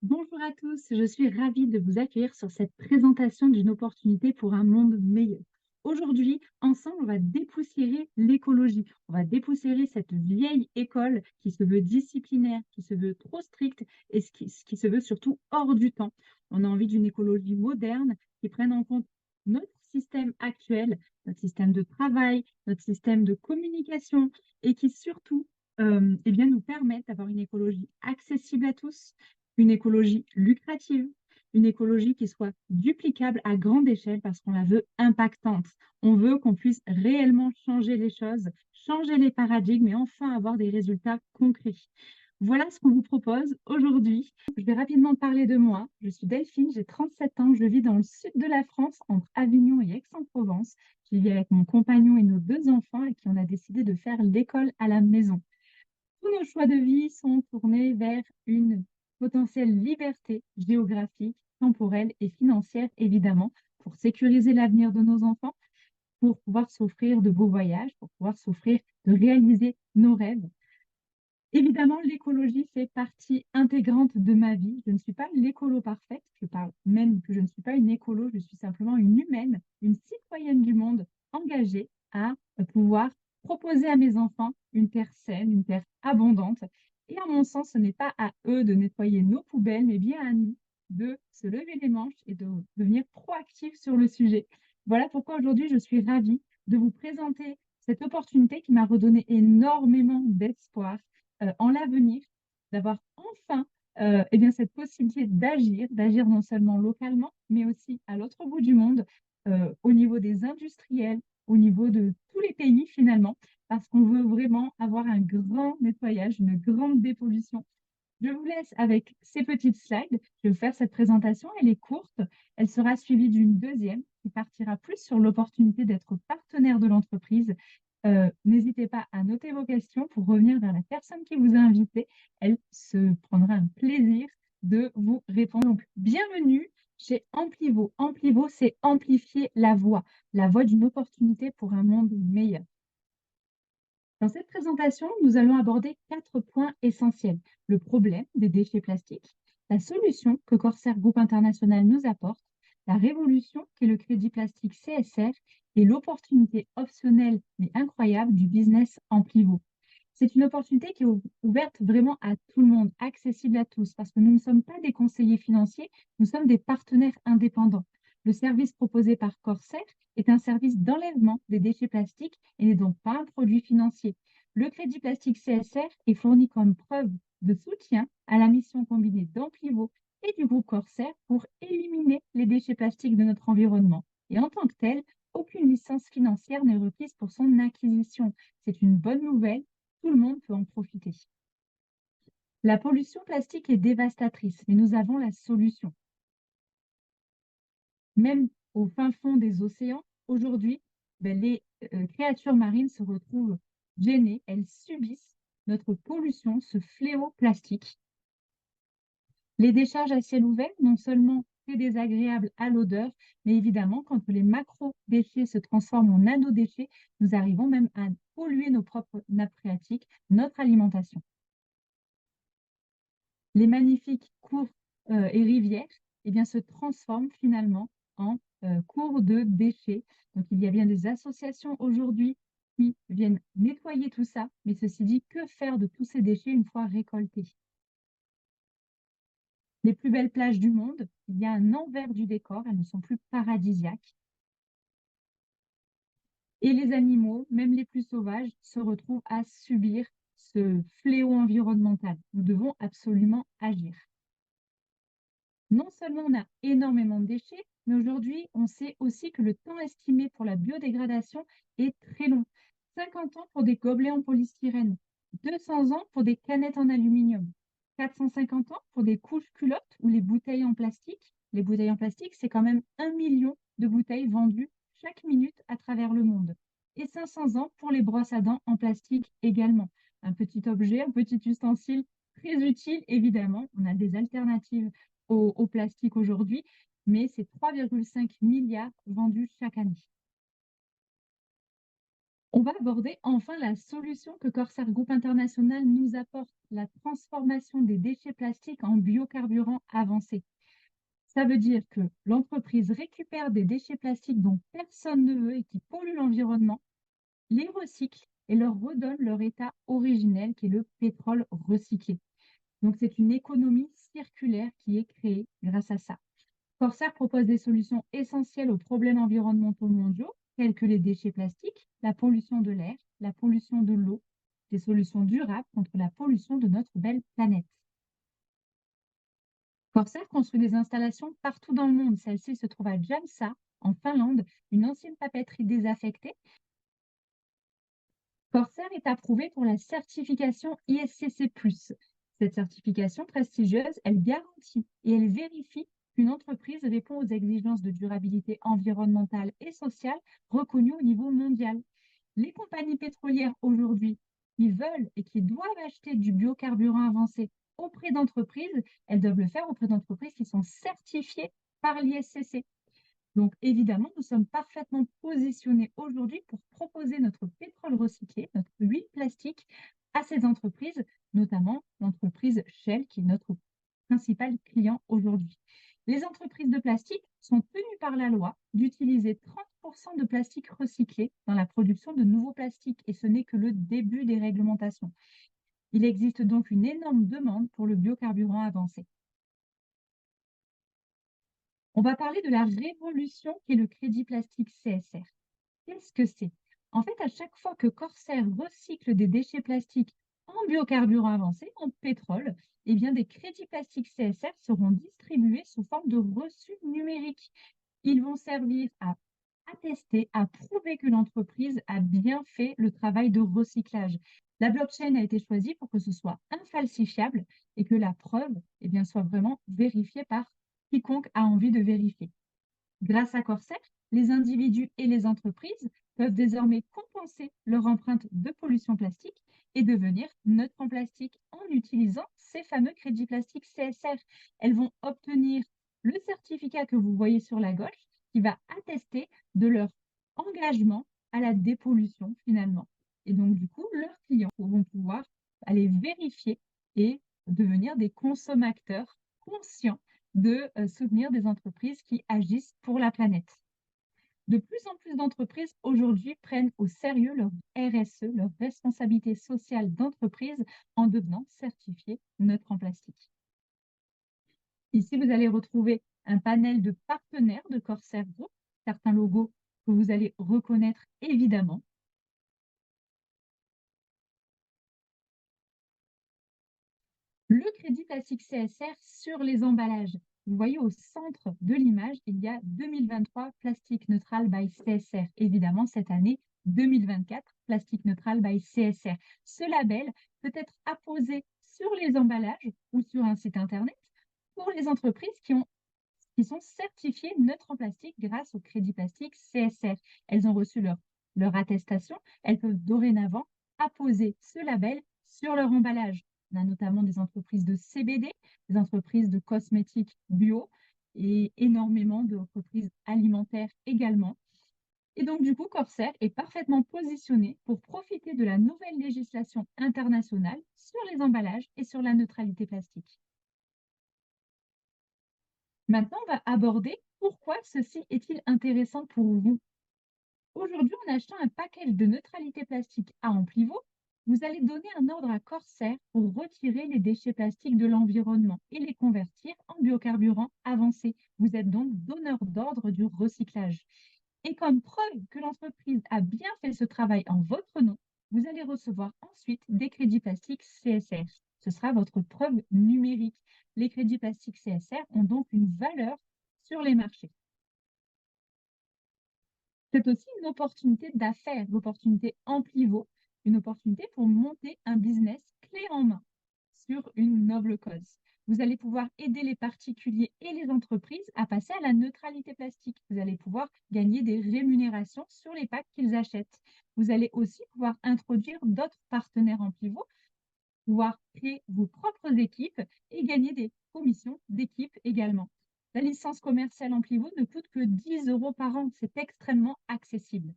Bonjour à tous, je suis ravie de vous accueillir sur cette présentation d'une opportunité pour un monde meilleur. Aujourd'hui, ensemble, on va dépoussiérer l'écologie. On va dépoussiérer cette vieille école qui se veut disciplinaire, qui se veut trop stricte et ce qui se veut surtout hors du temps. On a envie d'une écologie moderne qui prenne en compte notre système actuel, notre système de travail, notre système de communication et qui surtout eh bien, nous permette d'avoir une écologie accessible à tous, une écologie lucrative, une écologie qui soit duplicable à grande échelle parce qu'on la veut impactante. On veut qu'on puisse réellement changer les choses, changer les paradigmes et enfin avoir des résultats concrets. Voilà ce qu'on vous propose aujourd'hui. Je vais rapidement parler de moi. Je suis Delphine, j'ai 37 ans, je vis dans le sud de la France, entre Avignon et Aix-en-Provence. Je vis avec mon compagnon et nos deux enfants et qui on a décidé de faire l'école à la maison. Tous nos choix de vie sont tournés vers une potentielle liberté géographique, temporelle et financière, évidemment, pour sécuriser l'avenir de nos enfants, pour pouvoir s'offrir de beaux voyages, pour pouvoir s'offrir de réaliser nos rêves. Évidemment, l'écologie fait partie intégrante de ma vie. Je ne suis pas l'écolo parfaite, je parle même que je ne suis pas une écolo, je suis simplement une humaine, une citoyenne du monde engagée à pouvoir proposer à mes enfants une terre saine, une terre abondante. Et à mon sens, ce n'est pas à eux de nettoyer nos poubelles, mais bien à nous de se lever les manches et de devenir proactifs sur le sujet. Voilà pourquoi aujourd'hui, je suis ravie de vous présenter cette opportunité qui m'a redonné énormément d'espoir en l'avenir, d'avoir enfin eh bien, cette possibilité d'agir non seulement localement, mais aussi à l'autre bout du monde, au niveau des industriels, au niveau de tous les pays finalement, parce qu'on veut vraiment avoir un grand nettoyage, une grande dépollution. Je vous laisse avec ces petites slides. Je vais vous faire cette présentation. Elle est courte. Elle sera suivie d'une deuxième qui partira plus sur l'opportunité d'être partenaire de l'entreprise. N'hésitez pas à noter vos questions pour revenir vers la personne qui vous a invité. Elle se prendra un plaisir de vous répondre. Donc, bienvenue chez Amplivo. Amplivo, c'est amplifier la voix d'une opportunité pour un monde meilleur. Dans cette présentation, nous allons aborder 4 points essentiels. Le problème des déchets plastiques, la solution que Corsair Group International nous apporte, la révolution qu'est le crédit plastique CSR et l'opportunité optionnelle mais incroyable du business Amplivo. C'est une opportunité qui est ouverte vraiment à tout le monde, accessible à tous, parce que nous ne sommes pas des conseillers financiers, nous sommes des partenaires indépendants. Le service proposé par Corsair est un service d'enlèvement des déchets plastiques et n'est donc pas un produit financier. Le crédit plastique CSR est fourni comme preuve de soutien à la mission combinée d'Amplivo et du groupe Corsair pour éliminer les déchets plastiques de notre environnement. Et en tant que tel, aucune licence financière n'est requise pour son acquisition. C'est une bonne nouvelle, tout le monde peut en profiter. La pollution plastique est dévastatrice, mais nous avons la solution. Même au fin fond des océans, aujourd'hui, les créatures marines se retrouvent gênées, elles subissent notre pollution, ce fléau plastique. Les décharges à ciel ouvert, non seulement c'est désagréable à l'odeur, mais évidemment, quand les macro-déchets se transforment en nano-déchets, nous arrivons même à polluer nos propres nappes phréatiques, notre alimentation. Les magnifiques cours et rivières eh bien, se transforment finalement en cours de déchets. Donc, il y a bien des associations aujourd'hui qui viennent nettoyer tout ça, mais ceci dit, que faire de tous ces déchets une fois récoltés? Les plus belles plages du monde, il y a un envers du décor, elles ne sont plus paradisiaques. Et les animaux, même les plus sauvages, se retrouvent à subir ce fléau environnemental. Nous devons absolument agir. Non seulement on a énormément de déchets, mais aujourd'hui, on sait aussi que le temps estimé pour la biodégradation est très long. 50 ans pour des gobelets en polystyrène, 200 ans pour des canettes en aluminium, 450 ans pour des couches culottes ou les bouteilles en plastique. Les bouteilles en plastique, c'est quand même 1 million de bouteilles vendues chaque minute à travers le monde. Et 500 ans pour les brosses à dents en plastique également. Un petit objet, un petit ustensile très utile, évidemment. On a des alternatives au plastique aujourd'hui, mais c'est 3,5 milliards vendus chaque année. On va aborder enfin la solution que Corsair Group International nous apporte, la transformation des déchets plastiques en biocarburants avancés. Ça veut dire que l'entreprise récupère des déchets plastiques dont personne ne veut et qui polluent l'environnement, les recycle et leur redonne leur état originel qui est le pétrole recyclé. Donc c'est une économie circulaire qui est créée grâce à ça. Corsair propose des solutions essentielles aux problèmes environnementaux mondiaux, tels que les déchets plastiques, la pollution de l'air, la pollution de l'eau, des solutions durables contre la pollution de notre belle planète. Corsair construit des installations partout dans le monde. Celle-ci se trouve à Jämsä, en Finlande, une ancienne papeterie désaffectée. Corsair est approuvé pour la certification ISCC+. Cette certification prestigieuse, elle garantit et elle vérifie qu'une entreprise répond aux exigences de durabilité environnementale et sociale reconnues au niveau mondial. Les compagnies pétrolières aujourd'hui qui veulent et qui doivent acheter du biocarburant avancé auprès d'entreprises, elles doivent le faire auprès d'entreprises qui sont certifiées par l'ISCC. Donc, évidemment, nous sommes parfaitement positionnés aujourd'hui pour proposer notre pétrole recyclé, notre huile plastique à ces entreprises, notamment l'entreprise Shell, qui est notre principal client aujourd'hui. Les entreprises de plastique sont tenues par la loi d'utiliser 30% de plastique recyclé dans la production de nouveaux plastiques, et ce n'est que le début des réglementations. Il existe donc une énorme demande pour le biocarburant avancé. On va parler de la révolution qu'est le crédit plastique CSR. Qu'est-ce que c'est? En fait, à chaque fois que Corsair recycle des déchets plastiques en biocarburant avancé, en pétrole, eh bien, des crédits plastiques CSR seront distribués sous forme de reçus numériques. Ils vont servir à attester, à prouver que l'entreprise a bien fait le travail de recyclage. La blockchain a été choisie pour que ce soit infalsifiable et que la preuve, eh bien, soit vraiment vérifiée par quiconque a envie de vérifier. Grâce à Corsair, les individus et les entreprises peuvent désormais compenser leur empreinte de pollution plastique et devenir neutres en plastique en utilisant ces fameux crédits plastiques CSR. Elles vont obtenir le certificat que vous voyez sur la gauche qui va attester de leur engagement à la dépollution finalement. Et donc, du coup, leurs clients vont pouvoir aller vérifier et devenir des consommateurs conscients de soutenir des entreprises qui agissent pour la planète. De plus en plus d'entreprises aujourd'hui prennent au sérieux leur RSE, leur responsabilité sociale d'entreprise, en devenant certifiées neutres en plastique. Ici, vous allez retrouver un panel de partenaires de Corsair Group, certains logos que vous allez reconnaître évidemment. Le crédit plastique CSR sur les emballages. Vous voyez au centre de l'image, il y a 2023 Plastic Neutral by CSR. Évidemment, cette année, 2024, Plastic Neutral by CSR. Ce label peut être apposé sur les emballages ou sur un site internet pour les entreprises qui sont certifiées neutres en plastique grâce au crédit plastique CSR. Elles ont reçu leur attestation. Elles peuvent dorénavant apposer ce label sur leur emballage. On a notamment des entreprises de CBD, des entreprises de cosmétiques bio et énormément d'entreprises alimentaires également. Et donc, du coup, Corsair est parfaitement positionné pour profiter de la nouvelle législation internationale sur les emballages et sur la neutralité plastique. Maintenant, on va aborder pourquoi ceci est-il intéressant pour vous. Aujourd'hui, en achetant un package de neutralité plastique à Amplivo, vous allez donner un ordre à Corsair pour retirer les déchets plastiques de l'environnement et les convertir en biocarburants avancés. Vous êtes donc donneur d'ordre du recyclage. Et comme preuve que l'entreprise a bien fait ce travail en votre nom, vous allez recevoir ensuite des crédits plastiques CSR. Ce sera votre preuve numérique. Les crédits plastiques CSR ont donc une valeur sur les marchés. C'est aussi une opportunité d'affaires, l'opportunité Amplivo, une opportunité pour monter un business clé en main sur une noble cause. Vous allez pouvoir aider les particuliers et les entreprises à passer à la neutralité plastique. Vous allez pouvoir gagner des rémunérations sur les packs qu'ils achètent. Vous allez aussi pouvoir introduire d'autres partenaires Amplivo, pouvoir créer vos propres équipes et gagner des commissions d'équipe également. La licence commerciale Amplivo ne coûte que 10 € par an. C'est extrêmement accessible.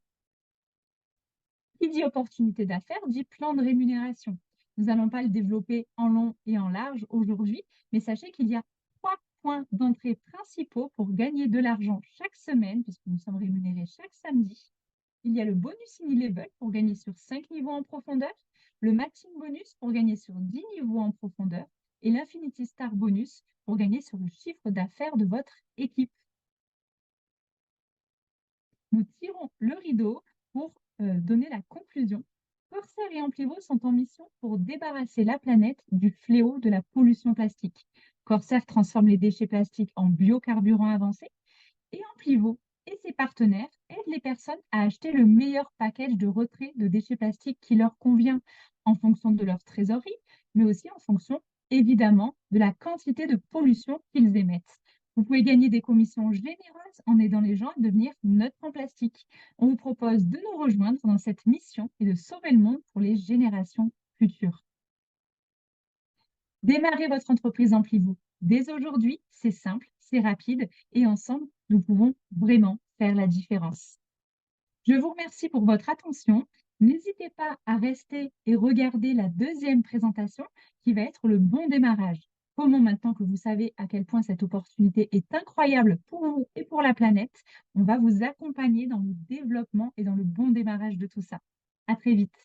Qui dit opportunité d'affaires dit plan de rémunération. Nous n'allons pas le développer en long et en large aujourd'hui, mais sachez qu'il y a 3 points d'entrée principaux pour gagner de l'argent chaque semaine, puisque nous sommes rémunérés chaque samedi. Il y a le bonus in-level pour gagner sur 5 niveaux en profondeur, le matching bonus pour gagner sur 10 niveaux en profondeur et l'Infinity Star bonus pour gagner sur le chiffre d'affaires de votre équipe. Nous tirons le rideau pour donner la conclusion. Corsair et Amplivo sont en mission pour débarrasser la planète du fléau de la pollution plastique. Corsair transforme les déchets plastiques en biocarburants avancés et Amplivo et ses partenaires aident les personnes à acheter le meilleur package de retrait de déchets plastiques qui leur convient en fonction de leur trésorerie, mais aussi en fonction évidemment de la quantité de pollution qu'ils émettent. Vous pouvez gagner des commissions généreuses en aidant les gens à devenir neutres en plastique. On vous propose de nous rejoindre dans cette mission et de sauver le monde pour les générations futures. Démarrez votre entreprise Amplivoo. Dès aujourd'hui, c'est simple, c'est rapide et ensemble, nous pouvons vraiment faire la différence. Je vous remercie pour votre attention. N'hésitez pas à rester et regarder la deuxième présentation qui va être le bon démarrage. Comment, maintenant que vous savez à quel point cette opportunité est incroyable pour vous et pour la planète, on va vous accompagner dans le développement et dans le bon démarrage de tout ça. À très vite.